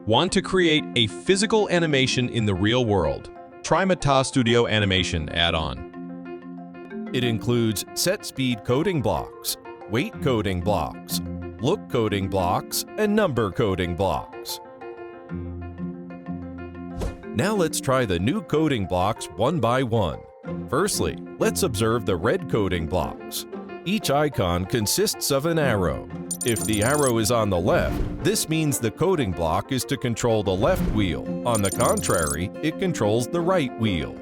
Want to create a physical animation in the real world? Try MatataStudio Animation add-on. It includes set speed coding blocks, weight coding blocks, look coding blocks, and number coding blocks. Now let's try the new coding blocks one by one. Firstly, let's observe the red coding blocks. Each icon consists of an arrow. If the arrow is on the left, this means the coding block is to control the left wheel. On the contrary, it controls the right wheel.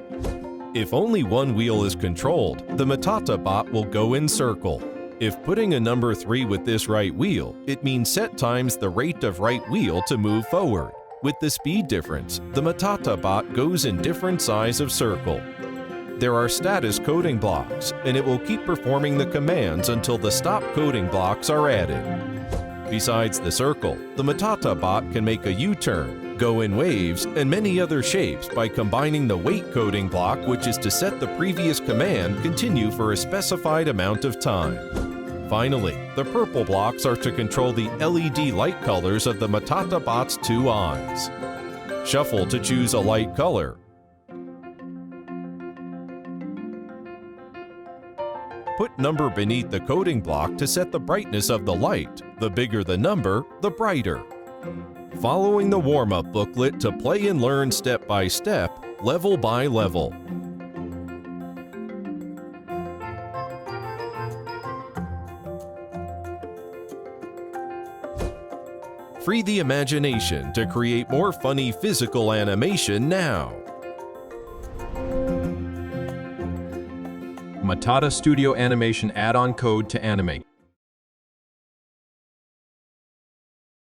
If only one wheel is controlled, the MatataBot will go in circle. If putting a number 3 with this right wheel, it means set times the rate of right wheel to move forward. With the speed difference, the MatataBot goes in different size of circle. There are status coding blocks, and it will keep performing the commands until the stop coding blocks are added. Besides the circle, the MatataBot can make a U-turn, go in waves, and many other shapes by combining the wait coding block, which is to set the previous command continue for a specified amount of time. Finally, the purple blocks are to control the LED light colors of the MatataBot's 2 eyes. Shuffle to choose a light color. Put number beneath the coding block to set the brightness of the light. The bigger the number, the brighter. Following the warm-up booklet to play and learn step by step, level by level. Free the imagination to create more funny physical animation now. MatataStudio Animation add-on code to animate.